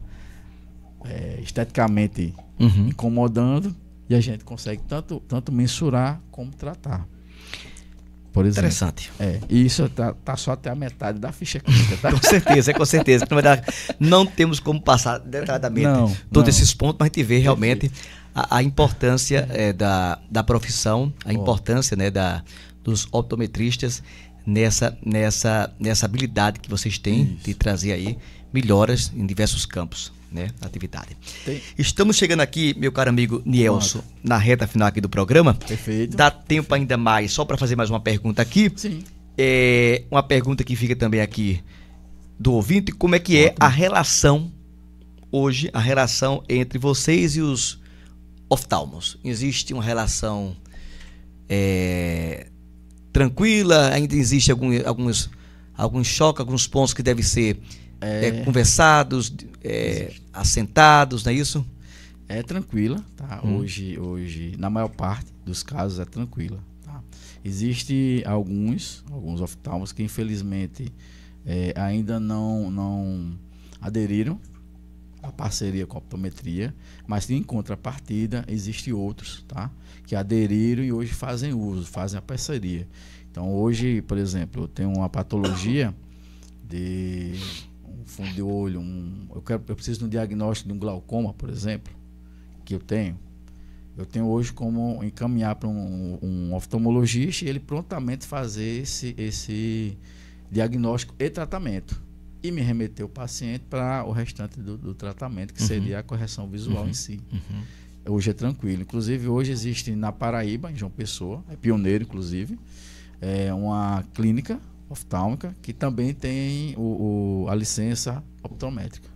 esteticamente incomodando e a gente consegue tanto mensurar como tratar. Por exemplo, interessante. E isso tá só até a metade da ficha clínica, tá? Com certeza. Não temos como passar detalhadamente todos esses pontos, mas a gente vê realmente a importância da profissão, a importância, né, dos optometristas nessa habilidade que vocês têm de trazer aí melhoras em diversos campos, né, da atividade. Estamos chegando aqui, meu caro amigo Nielson, na reta final aqui do programa. Perfeito. Dá tempo ainda mais, só para fazer mais uma pergunta aqui. Sim. Uma pergunta que fica também aqui do ouvinte, como é que é a relação hoje, a relação entre vocês e os oftalmos? Existe uma relação tranquila? Ainda existe alguns choques, alguns pontos que devem ser conversados, assentados, não é isso? É tranquila, tá? Hoje, na maior parte dos casos, é tranquila. Tá? Existe alguns oftalmos que, infelizmente, ainda não aderiram à parceria com a optometria, mas, em contrapartida, existem outros, tá? Que aderiram e hoje fazem uso, fazem a parceria. Então, hoje, por exemplo, eu tenho uma patologia de um fundo de olho, eu preciso de um diagnóstico de um glaucoma, por exemplo, que eu tenho hoje como encaminhar para um oftalmologista e ele prontamente fazer esse diagnóstico e tratamento. E me remeter o paciente para o restante do tratamento, que seria a correção visual em si. Hoje é tranquilo. Inclusive, hoje existe na Paraíba, em João Pessoa, é pioneiro, inclusive, uma clínica oftálmica que também tem a licença optométrica.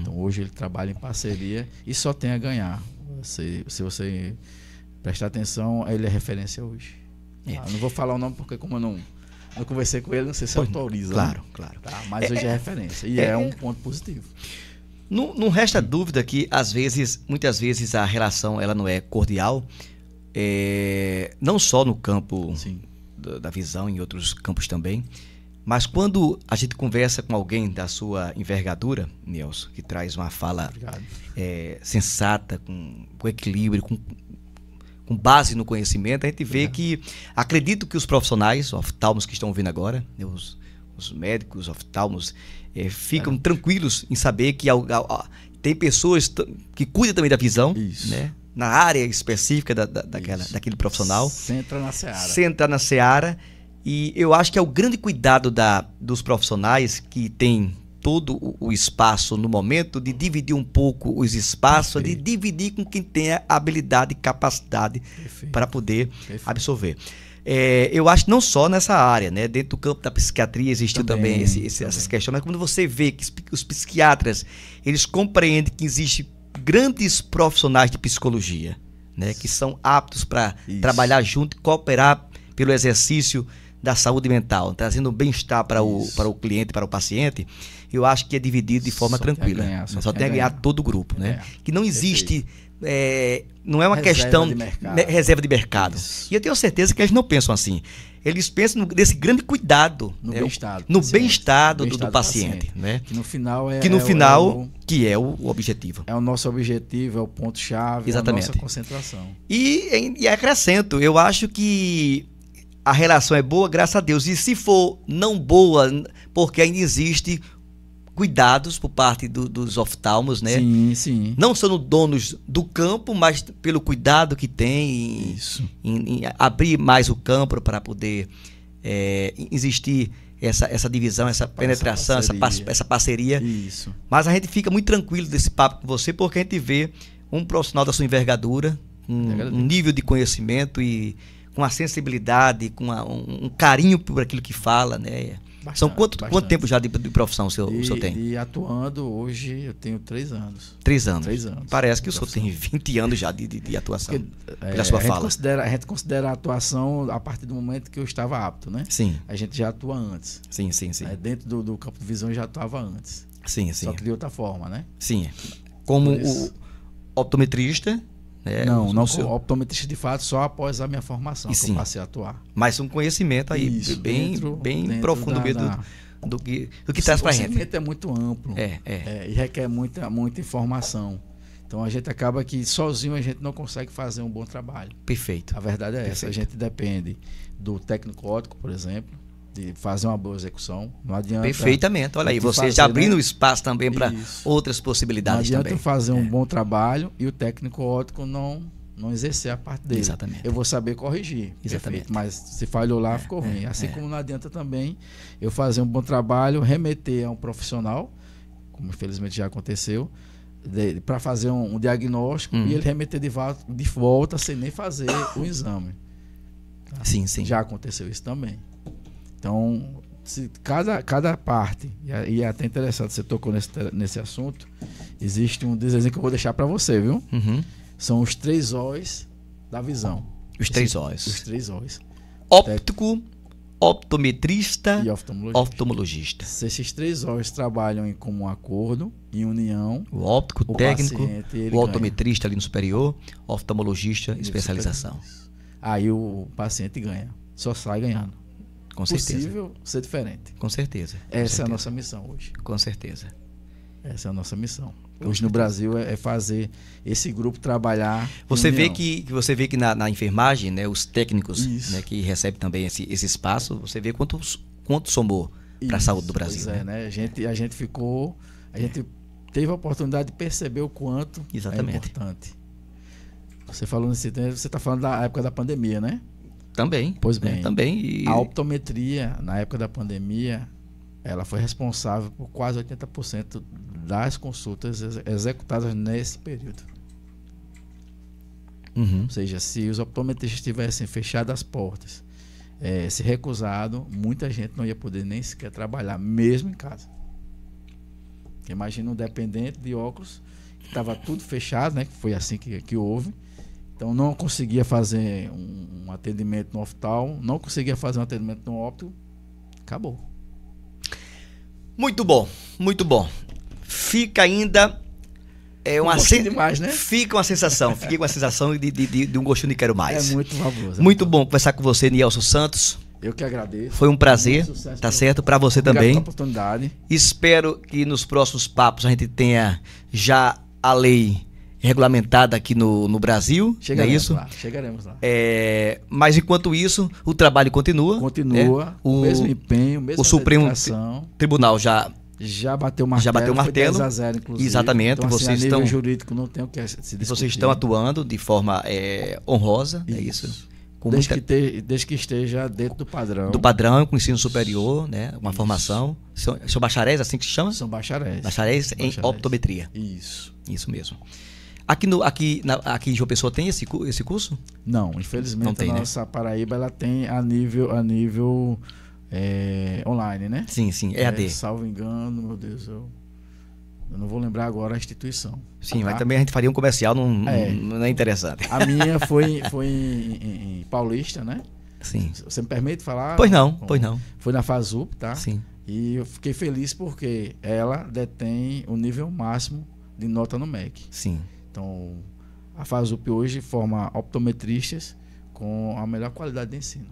Então, hoje ele trabalha em parceria e só tem a ganhar. Se você prestar atenção, ele é referência hoje. Eu não vou falar o nome porque como eu não conversei com ele, não sei se autoriza. Claro, né? claro. Tá, mas hoje é referência e é um ponto positivo. Não resta dúvida que, muitas vezes, a relação ela não é cordial, não só no campo da visão, em outros campos também, mas quando a gente conversa com alguém da sua envergadura, Nelson, que traz uma fala sensata, com equilíbrio, com base no conhecimento, a gente vê que, acredito que os profissionais oftalmos que estão ouvindo agora, né, os médicos, oftalmos, ficam tranquilos em saber que tem pessoas que cuidam também da visão, né, na área específica daquele profissional. Sem entrar na seara. Sem entrar na seara. E eu acho que é o grande cuidado dos profissionais que tem todo o espaço no momento de dividir um pouco os espaços, de dividir com quem tem a habilidade e capacidade para poder absorver. Eu acho que não só nessa área, né? Dentro do campo da psiquiatria existiu também essas questões, mas quando você vê que os psiquiatras, eles compreendem que existem grandes profissionais de psicologia, né? Que são aptos para trabalhar junto e cooperar pelo exercício da saúde mental, trazendo bem-estar para o cliente, para o paciente, eu acho que é dividido de forma tranquila. Só tem a ganhar todo o grupo, né? Que não existe, não é uma questão de reserva de mercado. E eu tenho certeza que eles não pensam assim. Eles pensam nesse grande cuidado, no bem-estar do paciente, né? Que no final que é o objetivo. É o nosso objetivo, é o ponto-chave, é a nossa concentração. E acrescento, eu acho que a relação é boa, graças a Deus. E se for não boa, porque ainda existe cuidados por parte dos oftalmos, né? Sim. Não sendo donos do campo, mas pelo cuidado que tem em abrir mais o campo para poder existir essa divisão, essa penetração, essa parceria. Isso. Mas a gente fica muito tranquilo desse papo com você, porque a gente vê um profissional da sua envergadura, um nível de conhecimento e com a sensibilidade, com um carinho por aquilo que fala, né? São quanto tempo já de profissão o senhor tem? E atuando hoje eu tenho 3 anos. 3 anos. 3 anos. Parece que o senhor tem 20 anos já de atuação. Pela sua fala. A gente considera a atuação a partir do momento que eu estava apto, né? Sim. A gente já atua antes. Sim. Dentro do campo de visão eu já atuava antes. Sim. Só que de outra forma, né? Sim. Como o optometrista. Não como optometrista de fato, só após a minha formação que eu passei a atuar. Mas um conhecimento aí bem profundo do que traz pra gente. O conhecimento é muito amplo e requer muita informação. Então a gente acaba que sozinho a gente não consegue fazer um bom trabalho. Perfeito. A verdade é essa. A gente depende do técnico óptico, por exemplo, de fazer uma boa execução. Não adianta. Perfeitamente. Olha aí, você já abrindo espaço também para outras possibilidades também. Não adianta fazer um bom trabalho e o técnico óptico não exercer a parte dele. Exatamente. Eu vou saber corrigir. Exatamente. Perfeito, mas se falhou lá, ficou ruim. Assim como não adianta também eu fazer um bom trabalho, remeter a um profissional, como infelizmente já aconteceu, para fazer um diagnóstico e ele remeter de volta sem nem fazer o exame. Tá? Sim. Já aconteceu isso também. Então, se cada parte, e é até interessante, você tocou nesse assunto, existe um desenho que eu vou deixar para você, viu? São os 3 Os da visão. Os 3 Os. Os 3 Os. Óptico, optometrista e oftalmologista. Se esses 3 Os trabalham em comum acordo, em união, o óptico, o técnico, o optometrista ali no superior, oftalmologista, especialização. Aí o paciente ganha, só sai ganhando. Com certeza. Possível ser diferente. Com certeza. Essa é a nossa missão hoje. Com certeza. Essa é a nossa missão. Hoje no Brasil é fazer esse grupo trabalhar. Você vê que na enfermagem, né, os técnicos, né, que recebem também esse espaço, você vê quanto somou para a saúde do Brasil. Pois é, né? A gente teve a oportunidade de perceber o quanto Exatamente. é importante. Você falou nesse tempo, você está falando da época da pandemia, né? Também. Pois bem. Também. A optometria, na época da pandemia, ela foi responsável por quase 80% das consultas executadas nesse período. Ou seja, se os optometristas tivessem fechado as portas, se recusado, muita gente não ia poder nem sequer trabalhar, mesmo em casa. Imagina um dependente de óculos, que estava tudo fechado, né? Que foi assim que houve. Então não conseguia fazer um atendimento no oftalmo, não conseguia fazer um atendimento no óptico, acabou. Muito bom, muito bom. Fica ainda demais, né? Fica uma sensação de um gostinho de quero mais. É muito fabuloso. Muito bom conversar com você, Nielson Santos. Eu que agradeço. Foi um prazer, tá certo? Para você também. Obrigado pela oportunidade. Espero que nos próximos papos a gente tenha já a lei regulamentada aqui no Brasil, não é isso? Chegaremos lá. Mas enquanto isso, o trabalho continua. Continua, o mesmo empenho, o Supremo Tribunal já bateu o martelo. Foi 10-0, inclusive. Exatamente. Então, vocês a nível estão jurídico não tem o que se discutir. Vocês estão atuando de forma honrosa, é isso? Desde que esteja dentro do padrão. Do padrão, com ensino superior, né? Uma formação. São bacharéis, assim que se chama? São bacharéis. Bacharéis em optometria. Isso mesmo. Aqui em João Pessoa tem esse curso? Não, infelizmente não tem, a nossa Paraíba ela tem a nível online, né? Sim, EAD. Salvo engano, meu Deus, eu não vou lembrar agora a instituição. Sim, mas também a gente faria um comercial, não é interessante. A minha foi em Paulista, né? Sim. Você me permite falar? Pois não. Foi na FASUP, tá? Sim. E eu fiquei feliz porque ela detém o nível máximo de nota no MEC. Sim. Então, a FASUP hoje forma optometristas com a melhor qualidade de ensino.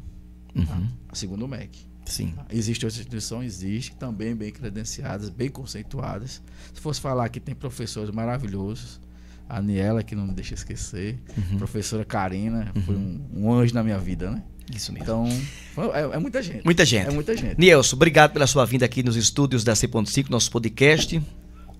Tá? Segundo o MEC. Sim. Existe outra instituição, também bem credenciadas, bem conceituadas. Se fosse falar que tem professores maravilhosos, a Aniela, que não me deixa esquecer, professora Karina, foi um anjo na minha vida, né? Isso mesmo. Então, é muita gente. Muita gente. É muita gente. Nielson, obrigado pela sua vinda aqui nos estúdios da C.5, nosso podcast.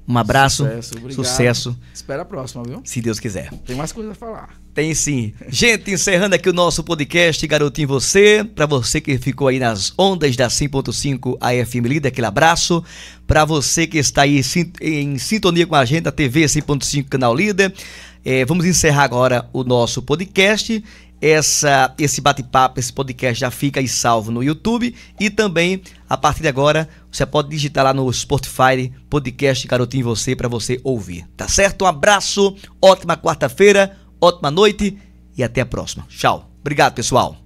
Um abraço. Sucesso. Espera a próxima, viu? Se Deus quiser. Tem mais coisa a falar. Tem sim. Gente, encerrando aqui o nosso podcast Garotinho Você. Para você que ficou aí nas ondas da 100.5 AFM Líder, aquele abraço. Para você que está aí em sintonia com a gente, a TV 100.5 Canal Líder. Vamos encerrar agora o nosso podcast. Esse bate-papo, esse podcast já fica aí salvo no YouTube e também, a partir de agora, você pode digitar lá no Spotify, podcast Garotinho Você, para você ouvir, tá certo? Um abraço, ótima quarta-feira, ótima noite e até a próxima. Tchau. Obrigado, pessoal.